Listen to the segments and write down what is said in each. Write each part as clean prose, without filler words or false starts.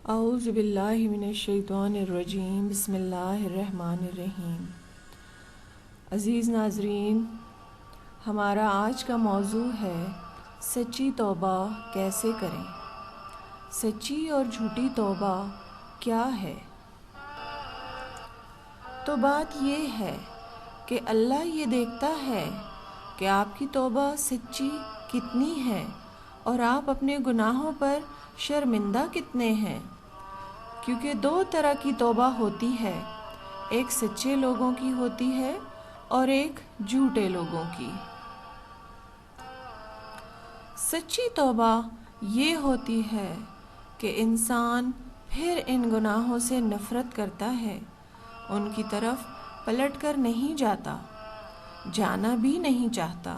اعوذ باللہ من الشیطان الرجیم بسم اللہ الرحمن الرحیم۔ عزیز ناظرین، ہمارا آج کا موضوع ہے سچی توبہ کیسے کریں۔ سچی اور جھوٹی توبہ کیا ہے؟ تو بات یہ ہے کہ اللہ یہ دیکھتا ہے کہ آپ کی توبہ سچی کتنی ہے اور آپ اپنے گناہوں پر شرمندہ کتنے ہیں، کیونکہ دو طرح کی توبہ ہوتی ہے، ایک سچے لوگوں کی ہوتی ہے اور ایک جھوٹے لوگوں کی۔ سچی توبہ یہ ہوتی ہے کہ انسان پھر ان گناہوں سے نفرت کرتا ہے، ان کی طرف پلٹ کر نہیں جاتا، جانا بھی نہیں چاہتا،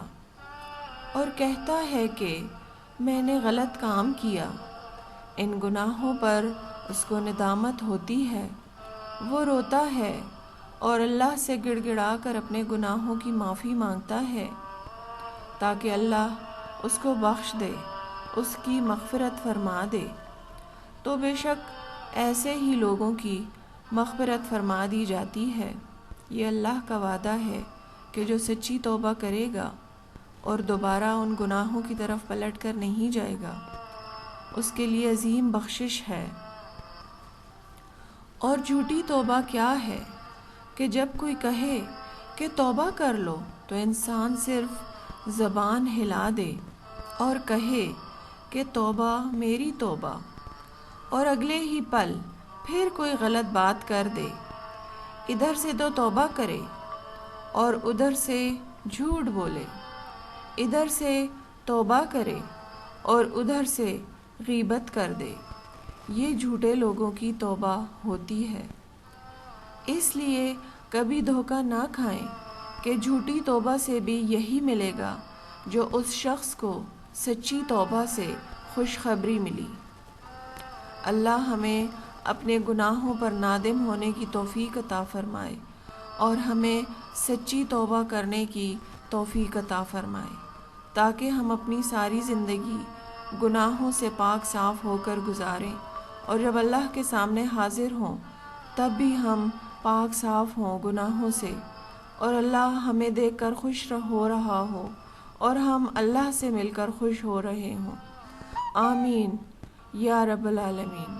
اور کہتا ہے کہ میں نے غلط کام کیا۔ ان گناہوں پر اس کو ندامت ہوتی ہے، وہ روتا ہے اور اللہ سے گڑ گڑا کر اپنے گناہوں کی معافی مانگتا ہے تاکہ اللہ اس کو بخش دے، اس کی مغفرت فرما دے۔ تو بے شک ایسے ہی لوگوں کی مغفرت فرما دی جاتی ہے۔ یہ اللہ کا وعدہ ہے کہ جو سچی توبہ کرے گا اور دوبارہ ان گناہوں کی طرف پلٹ کر نہیں جائے گا، اس کے لیے عظیم بخشش ہے۔ اور جھوٹی توبہ کیا ہے کہ جب کوئی کہے کہ توبہ کر لو تو انسان صرف زبان ہلا دے اور کہے کہ توبہ میری توبہ، اور اگلے ہی پل پھر کوئی غلط بات کر دے، ادھر سے تو توبہ کرے اور ادھر سے جھوٹ بولے، ادھر سے توبہ کرے اور ادھر سے غیبت کر دے۔ یہ جھوٹے لوگوں کی توبہ ہوتی ہے۔ اس لیے کبھی دھوکہ نہ کھائیں کہ جھوٹی توبہ سے بھی یہی ملے گا جو اس شخص کو سچی توبہ سے خوشخبری ملی۔ اللہ ہمیں اپنے گناہوں پر نادم ہونے کی توفیق عطا فرمائے اور ہمیں سچی توبہ کرنے کی توفیق عطا فرمائے تاکہ ہم اپنی ساری زندگی گناہوں سے پاک صاف ہو کر گزاریں، اور جب اللہ کے سامنے حاضر ہوں تب بھی ہم پاک صاف ہوں گناہوں سے، اور اللہ ہمیں دیکھ کر خوش ہو رہا ہو اور ہم اللہ سے مل کر خوش ہو رہے ہوں۔ آمین یا رب العالمین۔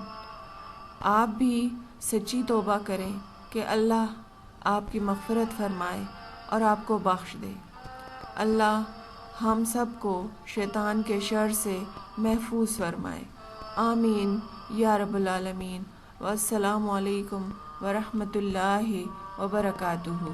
آپ بھی سچی توبہ کریں کہ اللہ آپ کی مغفرت فرمائے اور آپ کو بخش دے۔ اللہ ہم سب کو شیطان کے شر سے محفوظ فرمائے۔ آمین یا رب العالمین۔ والسلام علیکم ورحمۃ اللہ وبرکاتہ۔